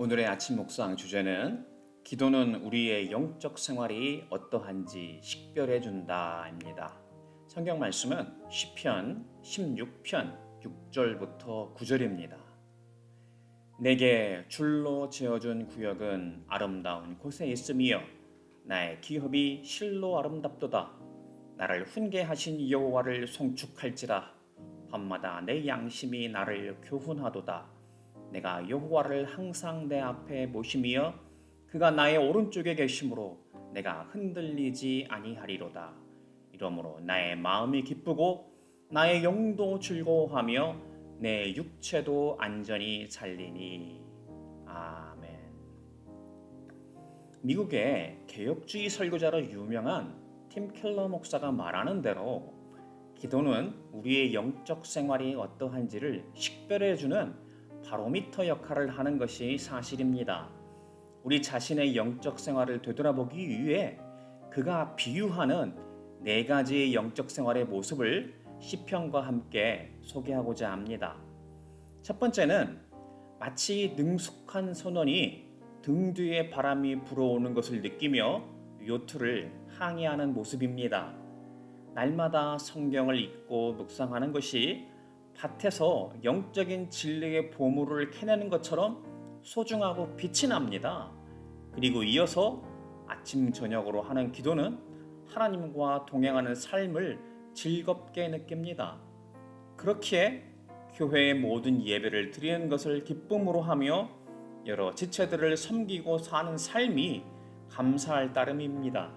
오늘의 아침 묵상 주제는 기도는 우리의 영적 생활이 어떠한지 식별해 준다입니다. 성경 말씀은 시편 16편 6절부터 9절입니다. 내게 줄로 지어준 구역은 아름다운 곳에 있으며 나의 기업이 실로 아름답도다. 나를 훈계하신 여호와를 송축할지라. 밤마다 내 양심이 나를 교훈하도다. 내가 여호와를 항상 내 앞에 모시며 그가 나의 오른쪽에 계심으로 내가 흔들리지 아니하리로다. 이러므로 나의 마음이 기쁘고 나의 영도 즐거워하며 내 육체도 안전히 살리니. 아멘. 미국의 개혁주의 설교자로 유명한 팀 켈러 목사가 말하는 대로 기도는 우리의 영적 생활이 어떠한지를 식별해주는 바로미터 역할을 하는 것이 사실입니다. 우리 자신의 영적 생활을 되돌아보기 위해 그가 비유하는 4가지의 영적 생활의 모습을 시편과 함께 소개하고자 합니다. 첫 번째는 마치 능숙한 선원이 등 뒤에 바람이 불어오는 것을 느끼며 요트를 항해하는 모습입니다. 날마다 성경을 읽고 묵상하는 것이 밭에서 영적인 진리의 보물을 캐내는 것처럼 소중하고 빛이 납니다. 그리고 이어서 아침 저녁으로 하는 기도는 하나님과 동행하는 삶을 즐겁게 느낍니다. 그렇기에 교회의 모든 예배를 드리는 것을 기쁨으로 하며 여러 지체들을 섬기고 사는 삶이 감사할 따름입니다.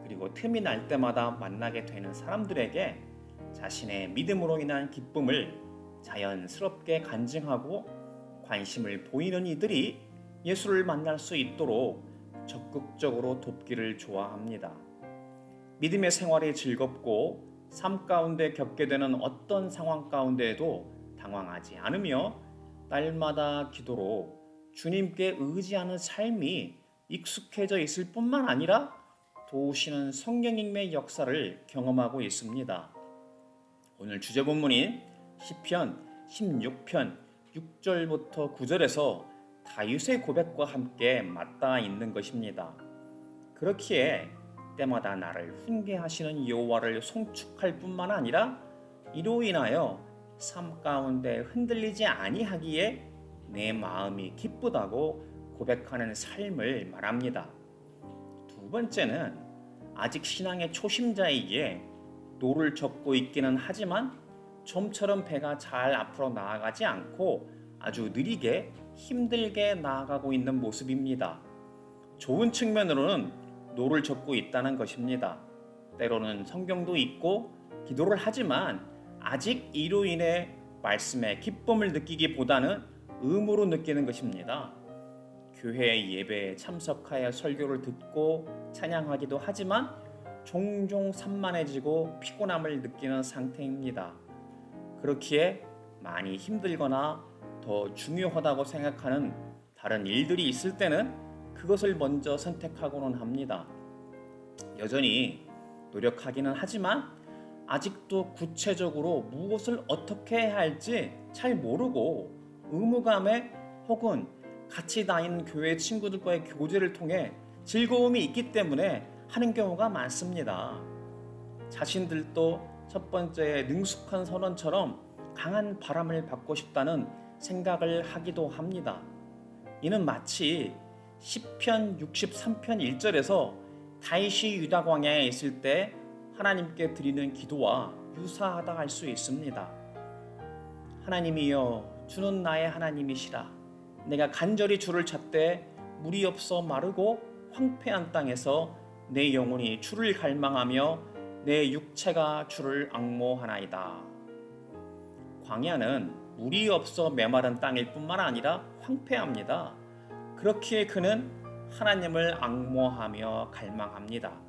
그리고 틈이 날 때마다 만나게 되는 사람들에게 자신의 믿음으로 인한 기쁨을 자연스럽게 간증하고 관심을 보이는 이들이 예수를 만날 수 있도록 적극적으로 돕기를 좋아합니다. 믿음의 생활이 즐겁고 삶 가운데 겪게 되는 어떤 상황 가운데에도 당황하지 않으며 날마다 기도로 주님께 의지하는 삶이 익숙해져 있을 뿐만 아니라 도우시는 성령 님의 역사를 경험하고 있습니다. 오늘 주제 본문인 시편 16편 6절부터 9절에서 다윗의 고백과 함께 맞닿아 있는 것입니다. 그렇기에 때마다 나를 훈계하시는 여호와를 송축할 뿐만 아니라 이로 인하여 삶 가운데 흔들리지 아니하기에 내 마음이 기쁘다고 고백하는 삶을 말합니다. 두 번째는 아직 신앙의 초심자이기에 노를 젓고 있기는 하지만 좀처럼 배가 잘 앞으로 나아가지 않고 아주 느리게 힘들게 나아가고 있는 모습입니다. 좋은 측면으로는 노를 젓고 있다는 것입니다. 때로는 성경도 읽고 기도를 하지만 아직 이로 인해 말씀의 기쁨을 느끼기보다는 의무로 느끼는 것입니다. 교회 예배에 참석하여 설교를 듣고 찬양하기도 하지만 종종 산만해지고 피곤함을 느끼는 상태입니다. 그렇기에 많이 힘들거나 더 중요하다고 생각하는 다른 일들이 있을 때는 그것을 먼저 선택하고는 합니다. 여전히 노력하기는 하지만 아직도 구체적으로 무엇을 어떻게 해야 할지 잘 모르고 의무감에 혹은 같이 다니는 교회 친구들과의 교제를 통해 즐거움이 있기 때문에 하는 경우가 많습니다. 자신들도 첫 번째 능숙한 선원처럼 강한 바람을 받고 싶다는 생각을 하기도 합니다. 이는 마치 시편 63편 1절에서 다윗이 유다 광야에 있을 때 하나님께 드리는 기도와 유사하다 할 수 있습니다. 하나님이여, 주는 나의 하나님이시라. 내가 간절히 주를 찾되 물이 없어 마르고 황폐한 땅에서 내 영혼이 주를 갈망하며 내 육체가 주를 앙모하나이다. 광야는 물이 없어 메마른 땅일 뿐만 아니라 황폐합니다. 그렇기에 그는 하나님을 앙모하며 갈망합니다.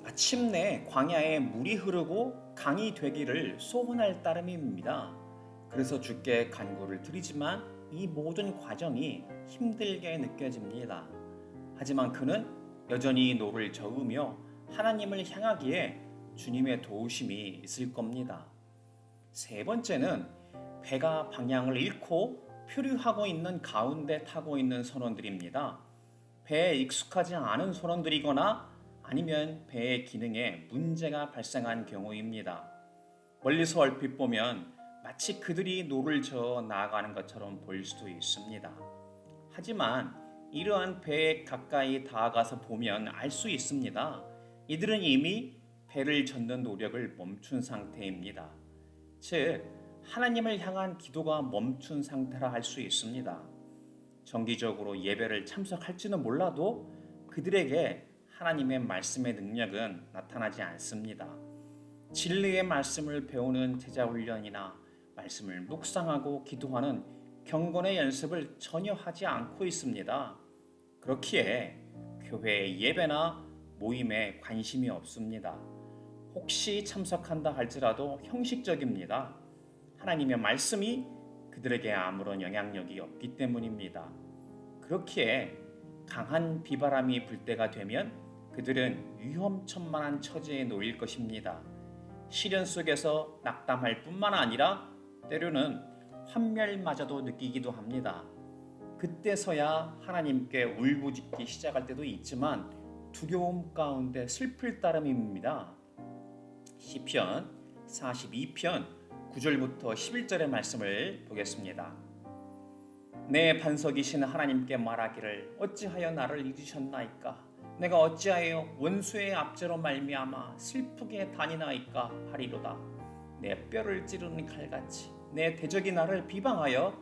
마침내 광야에 물이 흐르고 강이 되기를 소원할 따름입니다. 그래서 주께 간구를 드리지만 이 모든 과정이 힘들게 느껴집니다. 하지만 그는 여전히 노를 저으며 하나님을 향하기에 주님의 도우심이 있을 겁니다. 세 번째는 배가 방향을 잃고 표류하고 있는 가운데 타고 있는 선원들입니다. 배에 익숙하지 않은 선원들이거나 아니면 배의 기능에 문제가 발생한 경우입니다. 멀리서 얼핏 보면 마치 그들이 노를 저어 나아가는 것처럼 보일 수도 있습니다. 하지만 이러한 배에 가까이 다가가서 보면 알 수 있습니다. 이들은 이미 배를 젓는 노력을 멈춘 상태입니다. 즉, 하나님을 향한 기도가 멈춘 상태라 할 수 있습니다. 정기적으로 예배를 참석할지는 몰라도 그들에게 하나님의 말씀의 능력은 나타나지 않습니다. 진리의 말씀을 배우는 제자 훈련이나 말씀을 묵상하고 기도하는 경건의 연습을 전혀 하지 않고 있습니다. 그렇기에 교회의 예배나 모임에 관심이 없습니다. 혹시 참석한다 할지라도 형식적입니다. 하나님의 말씀이 그들에게 아무런 영향력이 없기 때문입니다. 그렇기에 강한 비바람이 불 때가 되면 그들은 위험천만한 처지에 놓일 것입니다. 시련 속에서 낙담할 뿐만 아니라 때로는 환멸마저도 느끼기도 합니다. 그때서야 하나님께 울부짖기 시작할 때도 있지만 두려움 가운데 슬플 따름입니다. 시편 42편 9절부터 11절의 말씀을 보겠습니다. 내 반석이신 하나님께 말하기를 어찌하여 나를 잊으셨나이까? 내가 어찌하여 원수의 압제로 말미암아 슬프게 다니나이까 하리로다. 내 뼈를 찌르는 칼같이 내 대적이 나를 비방하여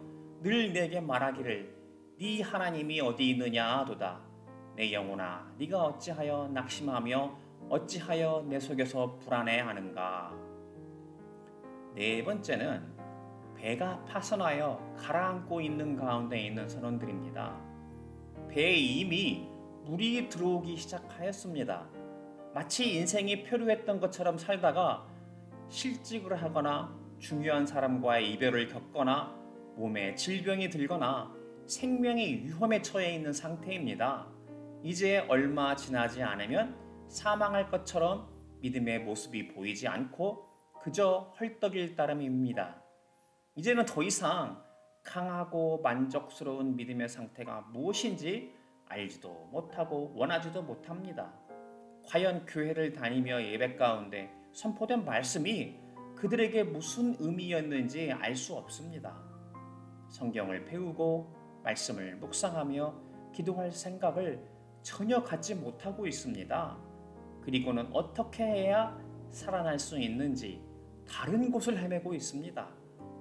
늘 내게 말하기를 네 하나님이 어디 있느냐 하도다. 내 영혼아 네가 어찌하여 낙심하며 어찌하여 내 속에서 불안해하는가. 네 번째는 배가 파선하여 가라앉고 있는 가운데 있는 선원들입니다. 배에 이미 물이 들어오기 시작하였습니다. 마치 인생이 표류했던 것처럼 살다가 실직을 하거나 중요한 사람과의 이별을 겪거나 몸에 질병이 들거나 생명이 위험에 처해 있는 상태입니다. 이제 얼마 지나지 않으면 사망할 것처럼 믿음의 모습이 보이지 않고 그저 헐떡일 따름입니다. 이제는 더 이상 강하고 만족스러운 믿음의 상태가 무엇인지 알지도 못하고 원하지도 못합니다. 과연 교회를 다니며 예배 가운데 선포된 말씀이 그들에게 무슨 의미였는지 알 수 없습니다. 성경을 배우고 말씀을 묵상하며 기도할 생각을 전혀 갖지 못하고 있습니다. 그리고는 어떻게 해야 살아날 수 있는지 다른 곳을 헤매고 있습니다.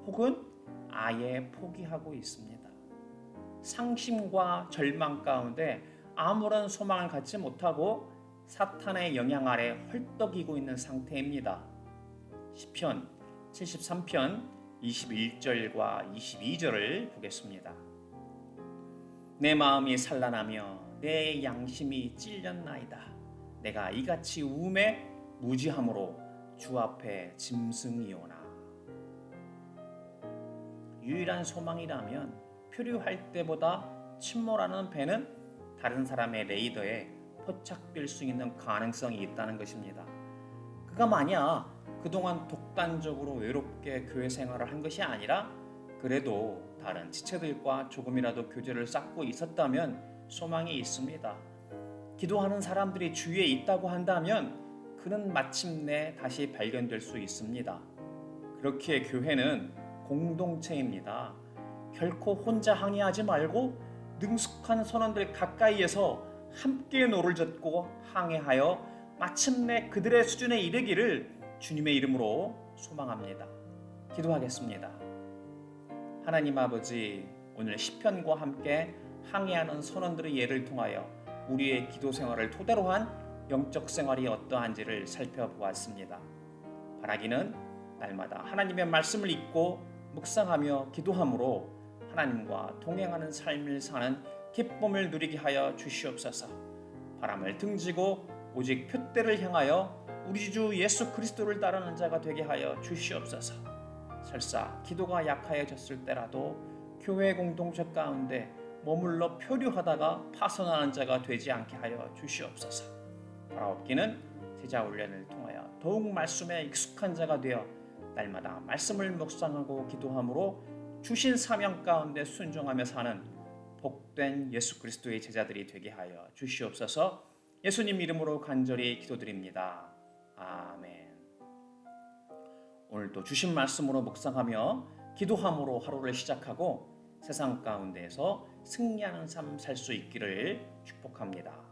혹은 아예 포기하고 있습니다. 상심과 절망 가운데 아무런 소망을 갖지 못하고 사탄의 영향 아래 헐떡이고 있는 상태입니다. 시편 73편 21절과 22절을 보겠습니다. 내 마음이 산란하며 내 양심이 찔렸나이다. 내가 이같이 우음에 무지함으로 주 앞에 짐승이오나. 유일한 소망이라면 표류할 때보다 침몰하는 배는 다른 사람의 레이더에 포착될 수 있는 가능성이 있다는 것입니다. 그가 만약 그동안 독단적으로 외롭게 교회 생활을 한 것이 아니라 그래도 다른 지체들과 조금이라도 교제를 쌓고 있었다면 소망이 있습니다. 기도하는 사람들이 주위에 있다고 한다면 그는 마침내 다시 발견될 수 있습니다. 그렇기에 교회는 공동체입니다. 결코 혼자 항해하지 말고 능숙한 선원들 가까이에서 함께 노를 젓고 항해하여 마침내 그들의 수준에 이르기를 주님의 이름으로 소망합니다. 기도하겠습니다. 하나님 아버지, 오늘 시편과 함께 항해하는 선원들의 예를 통하여 우리의 기도 생활을 토대로 한 영적 생활이 어떠한지를 살펴보았습니다. 바라기는 날마다 하나님의 말씀을 읽고 묵상하며 기도함으로 하나님과 동행하는 삶을 사는 기쁨을 누리게 하여 주시옵소서. 바람을 등지고 오직 표대를 향하여 우리 주 예수 그리스도를 따르는 자가 되게 하여 주시옵소서. 설사 기도가 약하여졌을 때라도 교회 공동체 가운데 머물러 표류하다가 파선하는 자가 되지 않게 하여 주시옵소서. 바라옵기는 제자 훈련을 통하여 더욱 말씀에 익숙한 자가 되어 날마다 말씀을 묵상하고 기도함으로 주신 사명 가운데 순종하며 사는 복된 예수 그리스도의 제자들이 되게 하여 주시옵소서. 예수님 이름으로 간절히 기도드립니다. 아멘. 오늘도 주신 말씀으로 묵상하며 기도함으로 하루를 시작하고 세상 가운데에서 승리하는 삶 살 수 있기를 축복합니다.